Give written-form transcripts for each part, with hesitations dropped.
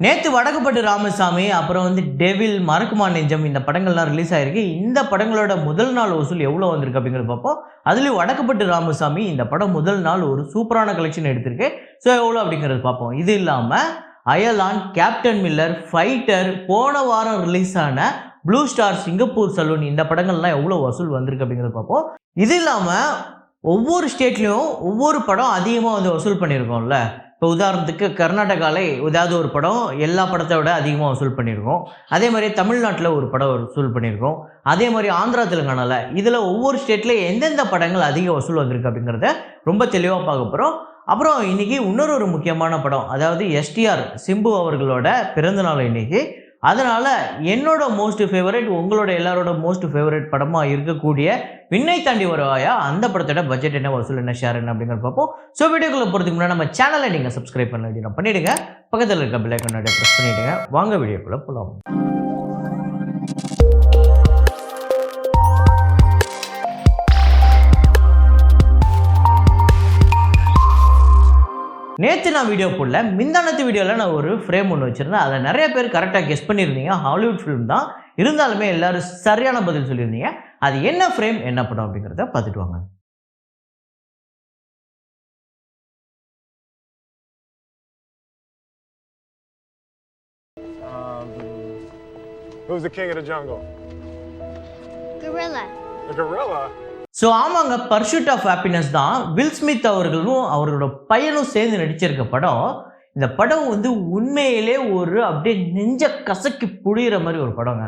நேற்று வடக்குப்பட்டு ராமசாமி, அப்புறம் வந்து டெவில், மறக்குமா நெஞ்சம் இந்த படங்கள்லாம் ரிலீஸ் ஆயிருக்கு. இந்த படங்களோட முதல் நாள் வசூல் எவ்வளோ வந்திருக்கு அப்படிங்கிறத பார்ப்போம். அதுலேயும் வடக்குப்பட்டு ராமசாமி இந்த படம் முதல் நாள் ஒரு சூப்பரான கலெக்ஷன் எடுத்திருக்கு. ஸோ எவ்வளோ அப்படிங்கிறது பார்ப்போம். இது இல்லாமல் அயலான், கேப்டன் மில்லர், ஃபைட்டர், போன வாரம் ரிலீஸ் ஆன ப்ளூ ஸ்டார், சிங்கப்பூர் சலூன் இந்த படங்கள்லாம் எவ்வளோ வசூல் வந்திருக்கு அப்படிங்கிறத பார்ப்போம். இது இல்லாமல் ஒவ்வொரு ஸ்டேட்லேயும் ஒவ்வொரு படம் அதிகமாக வந்து வசூல் பண்ணியிருக்கோம்ல. இப்போ உதாரணத்துக்கு கர்நாடகாவில் ஏதாவது ஒரு படம் எல்லா படத்தை விட அதிகமாக வசூல் பண்ணியிருக்கோம். அதே மாதிரி தமிழ்நாட்டில் ஒரு படம் வசூல் பண்ணியிருக்கோம். அதே மாதிரி ஆந்திரா, தெலுங்கானாவில் இதில் ஒவ்வொரு ஸ்டேட்டில் எந்தெந்த படங்கள் அதிக வசூல் வந்திருக்கு அப்படிங்கிறத ரொம்ப தெளிவாக பார்க்க போகிறோம். அப்புறம் இன்றைக்கி இன்னொரு முக்கியமான படம், அதாவது எஸ்டிஆர் சிம்பு அவர்களோட பிறந்தநாள் இன்றைக்கி. அதனால் என்னோட மோஸ்ட் ஃபேவரட், உங்களோட எல்லாரோட மோஸ்ட் ஃபேவரட் படமாக இருக்கக்கூடிய விண்ணை தாண்டி வருவாயா அந்த படத்தோட பட்ஜெட் என்ன, வசூல் என்ன, ஷேர் என்ன அப்படிங்கிறத பார்ப்போம். ஸோ வீடியோக்குள்ளே போகிறதுக்கு முன்னாடி நம்ம சேனலை நீங்கள் சப்ஸ்கிரைப் பண்ண பண்ணிவிடுங்க. பக்கத்தில் இருக்க பெல் ஐகானை ப்ரெஸ் பண்ணிவிடுங்க. வாங்க வீடியோக்குள்ளே போகலாம். நேற்று நான் வீடியோ போடல, மிந்தானத்து வீடியோவில் நான் ஒரு ஃப்ரேம் ஒன்று வச்சுருந்தேன். அதில் நிறைய பேர் கரெக்டாக கெஸ் பண்ணியிருந்தீங்க. ஹாலிவுட் ஃபிலிம் தான், இருந்தாலுமே எல்லோரும் சரியான பதில் சொல்லியிருந்தீங்க. அது என்ன ஃப்ரேம், என்ன படம் அப்படிங்கிறத பார்த்துட்டு வாங்க. Who's the king of the jungle? Gorilla. The gorilla? So ஆமாங்க, பர்சூட் ஆஃப் ஹாப்பினஸ் தான். வில் ஸ்மித் அவர்களும் அவரோட பையனும் சேர்ந்து நடிச்சிருக்க படம். இந்த படம் வந்து உண்மையிலே ஒரு அப்படியே நெஞ்ச கசக்கி புழியிற மாதிரி ஒரு படங்க.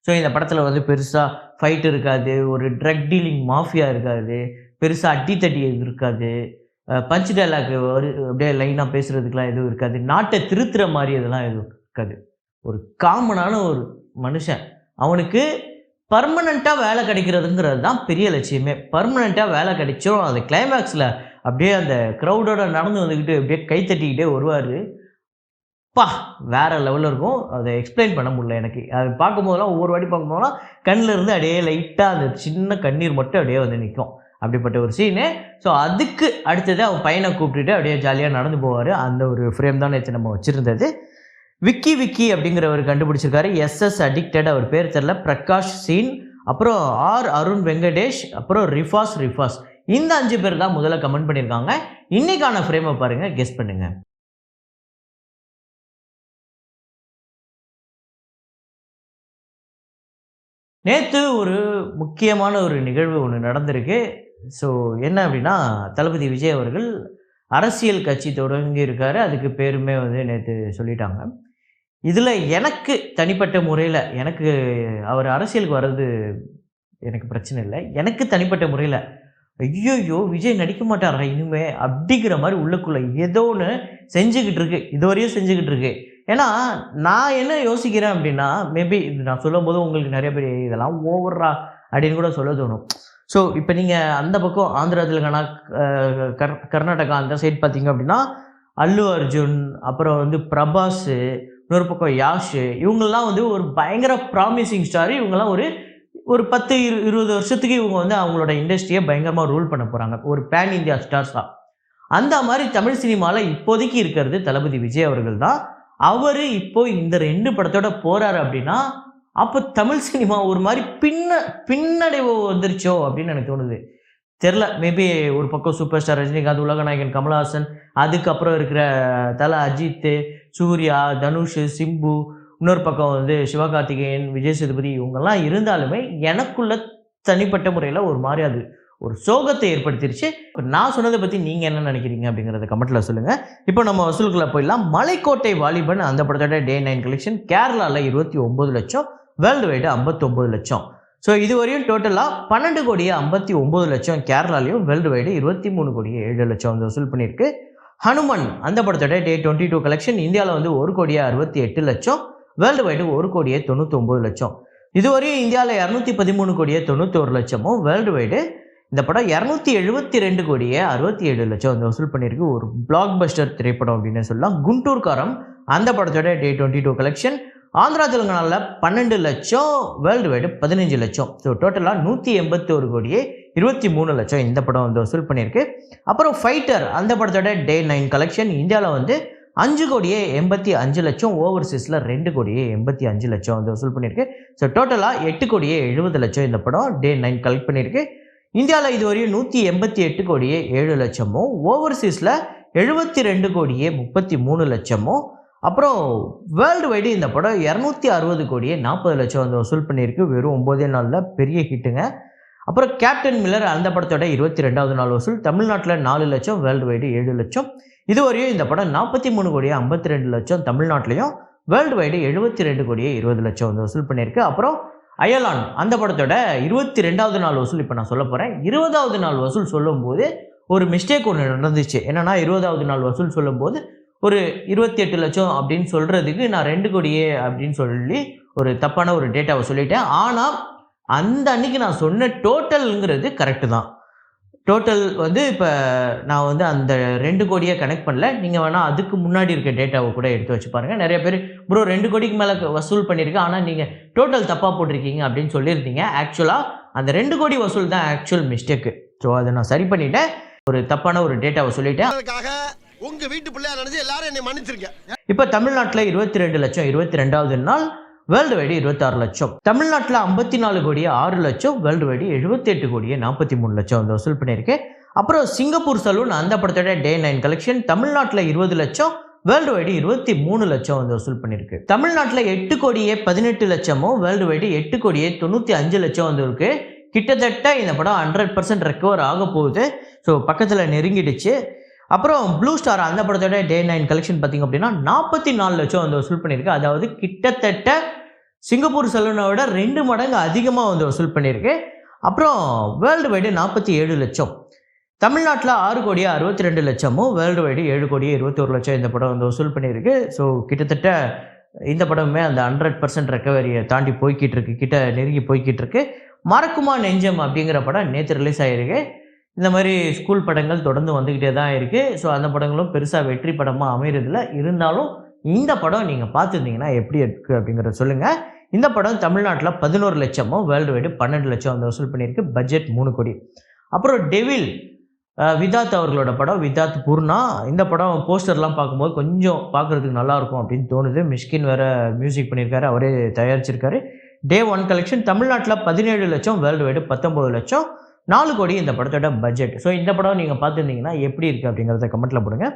ஸோ இந்த படத்தில் வந்து பெருசாக ஃபைட் இருக்காது, ஒரு ட்ரக் டீலிங் மாஃபியா இருக்காது, பெருசாக அடித்தடி இருக்காது, பஞ்ச் டைலாக் அப்படியே லைனாக பேசுகிறதுக்கெலாம் எதுவும் இருக்காது, நாட்டை திருத்துற மாதிரி இதெல்லாம் எதுவும் இருக்காது. ஒரு காமனான ஒரு மனுஷன், அவனுக்கு பர்மனெண்ட்டாக வேலை கிடைக்கிறதுங்கிறது தான் பெரிய லட்சியமே. பர்மனெண்ட்டாக வேலை கிடைச்சோம். அது கிளைமேக்ஸில் அப்படியே அந்த க்ரௌடோட நடந்து வந்துக்கிட்டு அப்படியே கை தட்டிக்கிட்டே வருவார். வேறு லெவலில் இருக்கும். அதை எக்ஸ்பிளைன் பண்ண முடியல எனக்கு. அது பார்க்கும்போதெல்லாம் ஒவ்வொரு வாட்டி பார்க்கும்போதெல்லாம் கண்ணில் இருந்து அப்படியே லைட்டாக அந்த சின்ன கண்ணீர் மட்டும் அப்படியே வந்து நிற்கும். அப்படிப்பட்ட ஒரு சீனு. ஸோ அதுக்கு அடுத்தது அவன் பையனை கூப்பிட்டுட்டு அப்படியே ஜாலியாக நடந்து போவார். அந்த ஒரு ஃப்ரேம் தான் நேற்று நம்ம வச்சுருந்தது. விக்கி அப்படிங்கிறவர் கண்டுபிடிச்சிருக்காரு. எஸ்எஸ் அடிக்டட், அவர் பேர் தெரில, பிரகாஷ் சீன், அப்புறம் அருண் வெங்கடேஷ், அப்புறம் ரிஃபாஸ். இந்த 5 பேர் தான் முதல்ல கமெண்ட் பண்ணியிருக்காங்க. இன்னைக்கான ஃப்ரேமை பாருங்க, கெஸ் பண்ணுங்க. நேற்று ஒரு முக்கியமான ஒரு நிகழ்வு ஒன்று நடந்திருக்கு. ஸோ என்ன அப்படின்னா, தளபதி விஜய் அவர்கள் அரசியல் கட்சி தொடங்கி இருக்காரு. அதுக்கு பேருமே வந்து நேற்று சொல்லிட்டாங்க. இதில் எனக்கு தனிப்பட்ட முறையில், எனக்கு அவர் அரசியலுக்கு வர்றது எனக்கு பிரச்சனை இல்லை. எனக்கு தனிப்பட்ட முறையில் ஐயோ விஜய் நடிக்க மாட்டாரா இனிமே அப்படிங்கிற மாதிரி உள்ளுக்குள்ளே ஏதோ ஒன்று செஞ்சுக்கிட்டு இருக்கு, இதுவரையும் செஞ்சுக்கிட்டு இருக்கு. ஏன்னா நான் என்ன யோசிக்கிறேன் அப்படின்னா, மேபி இது நான் சொல்லும் போது உங்களுக்கு நிறைய பேர் இதெல்லாம் ஓவர்ரா அப்படின்னு கூட சொல்ல தோணும். ஸோ இப்போ நீங்கள் அந்த பக்கம் ஆந்திரா, தெலுங்கானா, கர்நாடகா அந்த சைட் பார்த்தீங்க அப்படின்னா அல்லு அர்ஜுன், அப்புறம் வந்து பிரபாஸ், இன்னொரு பக்கம் யாஷ், இவங்கெல்லாம் வந்து ஒரு பயங்கர ப்ராமிசிங் ஸ்டார். இவங்கெல்லாம் ஒரு 10-20 வருஷத்துக்கு இவங்க வந்து அவங்களோட இண்டஸ்ட்ரியை பயங்கரமாக ரூல் பண்ண போகிறாங்க. ஒரு பேன் இந்தியா ஸ்டார்ஸாக. அந்த மாதிரி தமிழ் சினிமாவில் இப்போதைக்கு இருக்கிறது தளபதி விஜய் அவர்கள் தான். அவர் இப்போ இந்த 2 படத்தோட போகிறாரு அப்படின்னா, அப்போ தமிழ் சினிமா ஒரு மாதிரி பின்னடைவு வந்துருச்சோ அப்படின்னு எனக்கு தோணுது. தெரில, மேபி ஒரு பக்கம் சூப்பர் ஸ்டார் ரஜினிகாந்த், உலகநாயகன் கமல்ஹாசன், அதுக்கப்புறம் இருக்கிற தலை அஜித், சூர்யா, தனுஷ், சிம்பு, இன்னொரு பக்கம் வந்து சிவகார்த்திகேயன், விஜய் சேதுபதி, இவங்கெல்லாம் இருந்தாலுமே எனக்குள்ள தனிப்பட்ட முறையில் ஒரு மாதிரி அது ஒரு சோகத்தை ஏற்படுத்திருச்சு. நான் சொன்னதை பற்றி நீங்கள் என்ன நினைக்கிறீங்க அப்படிங்கிறத கமெண்ட்டில் சொல்லுங்கள். இப்போ நம்ம வசூலுக்குள்ளே போயிடலாம். மலைக்கோட்டை வாலிபன் அந்த படத்தோட Day 9 கலெக்ஷன் கேரளாவில் 29 லட்சம், வேர்ல்டு வைடு 59 லட்சம். ஸோ இதுவரையும் டோட்டலாக 12,59 லட்சம் கேரளாலையும், வேர்ல்டு வைடு 23,07 லட்சம் வந்து வசூல் பண்ணியிருக்கு. ஹனுமன் அந்த படத்தோட Day 22 கலெக்ஷன் இந்தியாவில் வந்து 1,68 லட்சம், வேர்ல்டு வைடு 1,99 லட்சம். இதுவரையும் இந்தியாவில் 213,91 லட்சமும், வேர்ல்டு வைடு இந்த படம் 272,67 லட்சம் வந்து வசூல் பண்ணியிருக்கு. ஒரு பிளாக் பஸ்டர் திரைப்படம் அப்படின்னு சொல்லலாம். குண்டூர்காரம் அந்த படத்தோட Day 22 கலெக்ஷன் ஆந்திரா, தெலுங்கானாவில் 12 லட்சம், வேர்ல்டு வைடு 15 லட்சம். ஸோ டோட்டலாக 181,23 லட்சம் இந்த படம் வந்து வசூல் பண்ணியிருக்கு. அப்புறம் ஃபைட்டர் அந்த படத்தோட Day 9 கலெக்ஷன் இந்தியாவில் வந்து 5,85,00,000, ஓவர்சீஸில் 2,85,00,000 வந்து வசூல் பண்ணியிருக்கு. ஸோ டோட்டலாக 8,70,00,000 இந்த படம் டே 9 கலெக்ட் பண்ணியிருக்கு. இந்தியாவில் இதுவரையும் 188,07,00,000, ஓவர்சீஸில் 72,33,00,000, அப்புறம் வேர்ல்டு வைடு இந்த படம் 260,40,00,000 வந்து வசூல் பண்ணியிருக்கு. வெறும் 9 நாளில் பெரிய ஹிட்டுங்க. அப்புறம் கேப்டன் மில்லர் அந்த படத்தோட 22வது நாள் வசூல் தமிழ்நாட்டில் 4 லட்சம், வேர்ல்டு வைடு 7 லட்சம். இதுவரையும் இந்த படம் 43,52,00,000 தமிழ்நாட்டிலையும், வேர்ல்டு வைடு 72,20,00,000 வந்து வசூல் பண்ணியிருக்கு. அப்புறம் அயலான் அந்த படத்தோட 22வது நாள் வசூல் இப்போ நான் சொல்ல போகிறேன். 20வது நாள் வசூல் சொல்லும்போது ஒரு மிஸ்டேக் ஒன்று நடந்துச்சு. என்னென்னா 20வது நாள் வசூல் சொல்லும்போது ஒரு 28 லட்சம் அப்படின்னு சொல்கிறதுக்கு நான் 2 கோடியே அப்படின்னு சொல்லி ஒரு தப்பான ஒரு டேட்டாவை சொல்லிட்டேன். ஆனால் அந்த அன்னைக்கு நான் சொன்ன டோட்டலுங்கிறது கரெக்டு தான். டோட்டல் வந்து இப்போ நான் வந்து அந்த 2 கோடியை கனெக்ட் பண்ணல. நீங்கள் வேணால் அதுக்கு முன்னாடி இருக்க டேட்டாவை கூட எடுத்து வச்சு பாருங்கள். நிறைய பேர் ப்ரோ 2 கோடிக்கு மேலே வசூல் பண்ணியிருக்கேன், ஆனால் நீங்கள் டோட்டல் தப்பாக போட்டிருக்கீங்க அப்படின்னு சொல்லியிருந்தீங்க. ஆக்சுவலாக அந்த 2 கோடி வசூல் தான் ஆக்சுவல் மிஸ்டேக்கு. ஸோ அதை நான் சரி பண்ணிட்டேன். ஒரு தப்பான ஒரு டேட்டாவை சொல்லிட்டேன். உங்க வீட்டு பிள்ளையா நினைச்சு எல்லாரும் என்னை மன்னிச்சிருக்கேன். இப்போ தமிழ்நாட்டில் 22 லட்சம் 22வது நாள், வேர்ல்டு வைடு 26 லட்சம். தமிழ்நாட்டில் 54,06,00,000, வேர்ல்டு வைடு 78,43,00,000 வந்து வசூல் பண்ணியிருக்கு. அப்புறம் சிங்கப்பூர் சலூன் அந்த படத்தோட டே 9 கலெக்ஷன் தமிழ்நாட்டில் 20 லட்சம், வேர்ல்டு வைடு 23 லட்சம் வந்து வசூல் பண்ணியிருக்கு. தமிழ்நாட்டில் 8,18,00,000, வேர்ல்டு வைடு 8,95,00,000 வந்து இருக்கு. கிட்டத்தட்ட இந்த படம் 100% ரெக்கவர் ஆக போகுது. ஸோ பக்கத்தில் நெருங்கிடுச்சு. அப்புறம் ப்ளூ ஸ்டார் அந்த படத்தோட டே 9 கலெக்ஷன் பார்த்திங்க அப்படின்னா 44 லட்சம் வந்து வசூல் பண்ணியிருக்கு. அதாவது கிட்டத்தட்ட சிங்கப்பூர் சலூனோட 2 மடங்கு அதிகமாக வந்து வசூல் பண்ணியிருக்கு. அப்புறம் வேர்ல்டு வைடு 47 லட்சம். தமிழ்நாட்டில் 6,62,00,000, வேர்ல்டு வைடு 7,21,00,000 இந்த படம் வந்து வசூல் பண்ணியிருக்கு. ஸோ கிட்டத்தட்ட இந்த படமே அந்த 100% ரெக்கவரியை தாண்டி போய்கிட்டு இருக்கு, கிட்ட நெருங்கி போய்கிட்டு இருக்கு. மறக்குமா நெஞ்சம் அப்படிங்கிற படம் நேற்று ரிலீஸ் ஆகிருக்கு. இந்த மாதிரி ஸ்கூல் படங்கள் தொடர்ந்து வந்துக்கிட்டே தான் இருக்குது. ஸோ அந்த படங்களும் பெருசாக வெற்றி படமாக அமைகிறதில்ல. இருந்தாலும் இந்த படம் நீங்கள் பார்த்துருந்தீங்கன்னா எப்படி இருக்குது அப்படிங்கிறத சொல்லுங்கள். இந்த படம் தமிழ்நாட்டில் 11 லட்சமும், வேர்ல்டு வைடு 12 லட்சம் வந்து வசூல் பண்ணியிருக்கு. பட்ஜெட் 3 கோடி. அப்புறம் டெவில் விதாத் அவர்களோட படம், விதாத் பூர்ணா. இந்த படம் போஸ்டர்லாம் பார்க்கும்போது கொஞ்சம் பார்க்குறதுக்கு நல்லாயிருக்கும் அப்படின்னு தோணுது. மிஷ்கின் வேறு மியூசிக் பண்ணியிருக்காரு, அவரே தயாரிச்சிருக்காரு. டே 1 கலெக்ஷன் தமிழ்நாட்டில் 17 லட்சம், வேர்ல்டு வைடு 19 லட்சம், 4 கோடி இந்த படத்தோட பட்ஜெட். ஸோ இந்த படம் நீங்கள் பார்த்துருந்தீங்கன்னா எப்படி இருக்குது அப்படிங்கிறத கமெண்ட்டில் போடுங்க.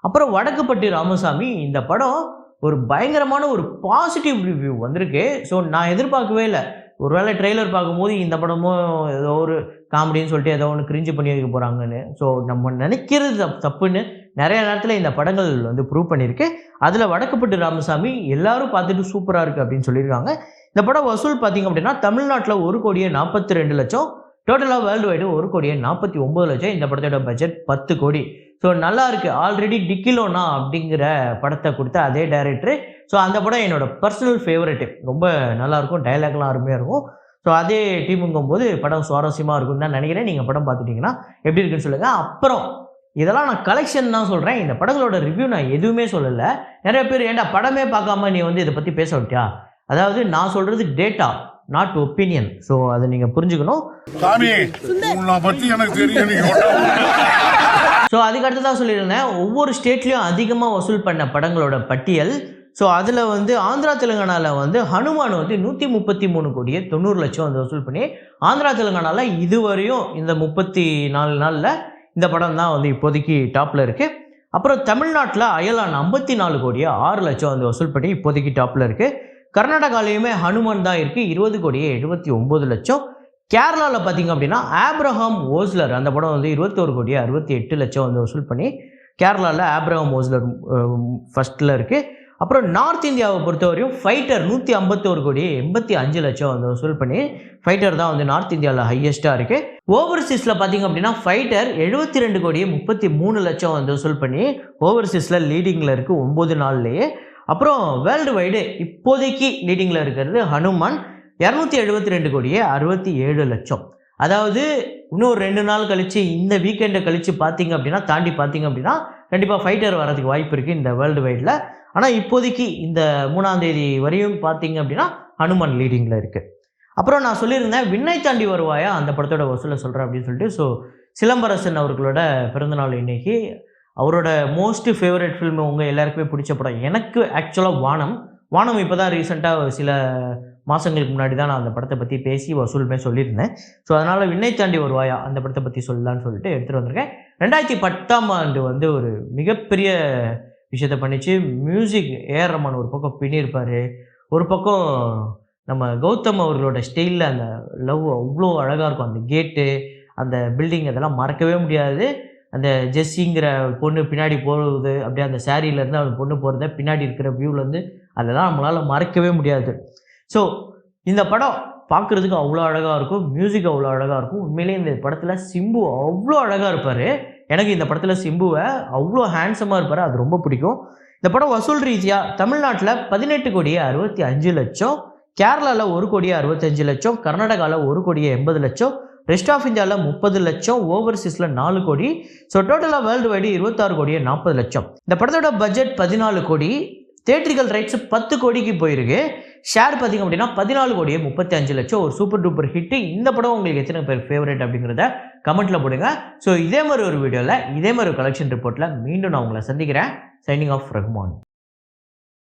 அப்புறம் வடக்குப்பட்டி ராமசாமி இந்த படம் ஒரு பயங்கரமான ஒரு பாசிட்டிவ் ரிவ்யூ வந்திருக்கு. ஸோ நான் எதிர்பார்க்கவே இல்லை. ஒருவேளை ட்ரெய்லர் பார்க்கும்போது இந்த படமும் ஏதோ ஒரு காமெடின்னு சொல்லிட்டு ஏதோ ஒன்று கிரிஞ்சு பண்ணி வைக்க போகிறாங்கன்னு. ஸோ நம்ம நினைக்கிறது தப்புன்னு நிறைய நேரத்தில் இந்த படங்கள் வந்து ப்ரூவ் பண்ணியிருக்கு. அதில் வடக்குப்பட்டி ராமசாமி எல்லாரும் பார்த்துட்டு சூப்பராக இருக்குது அப்படின்னு சொல்லியிருக்காங்க. இந்த படம் வசூல் பார்த்திங்க அப்படின்னா தமிழ்நாட்டில் 1,42,00,000, டோட்டலாக வேர்ல்டு வைடு 1,49,00,000. இந்த படத்தோட பட்ஜெட் 10 கோடி. ஸோ நல்லா இருக்குது. ஆல்ரெடி டிக்கிலோனா அப்படிங்கிற படத்தை கொடுத்த அதே டைரக்டரு. ஸோ அந்த படம் என்னோடய பர்சனல் ஃபேவரெட்டு. ரொம்ப நல்லாயிருக்கும், டைலாக்லாம் அருமையாக இருக்கும். ஸோ அதே டீமுங்கும்போது படம் சுவாரஸ்யமாக இருக்கும்னு தான் நினைக்கிறேன். நீங்கள் படம் பார்த்துட்டிங்கன்னா எப்படி இருக்குன்னு சொல்லுங்கள். அப்புறம் இதெல்லாம் நான் கலெக்ஷன் தான் சொல்கிறேன். இந்த படங்களோட ரிவ்யூ நான் எதுவுமே சொல்லலை. நிறைய பேர் ஏன்டா படமே பார்க்காம நீ வந்து இதை பற்றி பேச விட்டியா? அதாவது நான் சொல்கிறது டேட்டா, நாட் ஒப்பீனியன். ஸோ அதை நீங்கள் புரிஞ்சுக்கணும். ஸோ அதுக்கடுத்து தான் சொல்லியிருந்தேன், ஒவ்வொரு ஸ்டேட்லேயும் அதிகமாக வசூல் பண்ண படங்களோட பட்டியல். ஸோ அதில் வந்து ஆந்திரா தெலுங்கானாவில் வந்து ஹனுமான் வந்து 133,90,00,000 வந்து வசூல் பண்ணி ஆந்திரா தெலுங்கானாவில் இதுவரையும் இந்த 34 நாளில் இந்த படம் தான் வந்து இப்போதைக்கு டாப்பில் இருக்குது. அப்புறம் தமிழ்நாட்டில் அயலான் 54,06,00,000 வந்து வசூல் பண்ணி இப்போதைக்கு டாப்பில் இருக்குது. கர்நாடகாலையுமே ஹனுமான் தான் இருக்குது, 20,79,00,000. கேரளாவில் பார்த்திங்க அப்படின்னா ஆப்ரஹாம் ஓஸ்லர் அந்த படம் வந்து 21,68,00,000 வந்து வசூல் பண்ணி கேரளாவில் ஆப்ரஹாம் ஓஸ்லர் ஃபஸ்ட்டில் இருக்குது. அப்புறம் நார்த் இந்தியாவை பொறுத்தவரையும் ஃபைட்டர் 151,85,00,000 வந்து வசூல் பண்ணி ஃபைட்டர் தான் வந்து நார்த் இந்தியாவில் ஹையஸ்ட்டாக இருக்குது. ஓவர்சீஸில் பார்த்திங்க அப்படின்னா ஃபைட்டர் 72,33,00,000 வந்து வசூல் பண்ணி ஓவர்சீஸில் லீடிங்கில் இருக்குது 9 நாள்லேயே. அப்புறம் வேர்ல்டு வைடு இப்போதைக்கு லீடிங்கில் இருக்கிறது ஹனுமான் 272,67,00,000. அதாவது இன்னும் 2 நாள் கழித்து இந்த வீக்கெண்டை கழித்து பார்த்திங்க அப்படின்னா தாண்டி பார்த்திங்க அப்படின்னா கண்டிப்பாக ஃபைட்டர் வரதுக்கு வாய்ப்பு இருக்குது இந்த வேர்ல்டு வைடில். ஆனால் இப்போதைக்கு இந்த 3ஆம் தேதி வரையும் பார்த்திங்க அப்படின்னா ஹனுமான் லீடிங்கில் இருக்குது. அப்புறம் நான் சொல்லியிருந்தேன் விண்ணை தாண்டி வருவாயா அந்த படத்தோட வசூலை சொல்கிறேன் அப்படின்னு சொல்லிட்டு. ஸோ சிலம்பரசன் அவர்களோட பிறந்தநாள் இன்னைக்கு. அவரோட மோஸ்ட் ஃபேவரட் ஃபில்ம் உங்கள் எல்லாருக்குமே பிடிச்ச படம் எனக்கு ஆக்சுவலாக வானம் இப்போ தான் ரீசெண்டாக சில மாதங்களுக்கு முன்னாடி தான் நான் அந்த படத்தை பற்றி பேசி வசூலுமே சொல்லியிருந்தேன். ஸோ அதனால் விண்ணை தாண்டி வருவாயா அந்த படத்தை பற்றி சொல்லலான்னு சொல்லிட்டு எடுத்துகிட்டு வந்திருக்கேன். 2010ஆம் ஆண்டு வந்து ஒரு மிகப்பெரிய விஷயத்த பண்ணிச்சு. மியூசிக் ஏஆர் ரஹ்மான் ஒரு பக்கம் பின்னிருப்பார், ஒரு பக்கம் நம்ம கௌதம் அவர்களோட ஸ்டைலில் அந்த லவ் அவ்வளோ அழகாக இருக்கும். அந்த கேட்டு, அந்த பில்டிங், அதெல்லாம் மறக்கவே முடியாது. அந்த ஜெஸ்ஸிங்கிற பொண்ணு பின்னாடி போகிறது, அப்படியே அந்த சாரியிலேருந்து அந்த பொண்ணு போகிறத பின்னாடி இருக்கிற வியூவிலேருந்து, அதெல்லாம் நம்மளால் மறக்கவே முடியாது. ஸோ இந்த படம் பார்க்குறதுக்கு அவ்வளோ அழகாக இருக்கும், மியூசிக் அவ்வளோ அழகாக இருக்கும். உண்மையிலேயே இந்த படத்தில் சிம்பு அவ்வளோ அழகாக இருப்பார். எனக்கு இந்த படத்தில் சிம்புவை அவ்வளோ ஹேண்ட்ஸமாக இருப்பார், அது ரொம்ப பிடிக்கும். இந்த படம் வசூல் ரீதியாக தமிழ்நாட்டில் 18,65,00,000, கேரளாவில் 1,65,00,000, கர்நாடகாவில் 1,80,00,000, ரெஸ்ட் ஆஃப் இந்தியாவில் 30,00,000, ஓவர்சீஸில் 4 கோடி. ஸோ டோட்டலாக வேர்ல்டு வைடு 26,40,00,000. இந்த படத்தோட பட்ஜெட் 14 கோடி, தியேட்ரிக்கல் ரைட்ஸ் 10 கோடிக்கு போயிருக்கு. ஷேர் பார்த்திங்க அப்படின்னா 14,35,00,000. ஒரு சூப்பர் டூப்பர் ஹிட்டு. இந்த படம் உங்களுக்கு எத்தனை பேர் ஃபேவரட் அப்படிங்கிறத கமெண்ட்டில் போடுங்க. ஸோ இதே மாதிரி ஒரு வீடியோவில், இதே மாதிரி ஒரு கலெக்ஷன் ரிப்போர்ட்டில் மீண்டும் நான் உங்களை சந்திக்கிறேன். Signing off Rahman.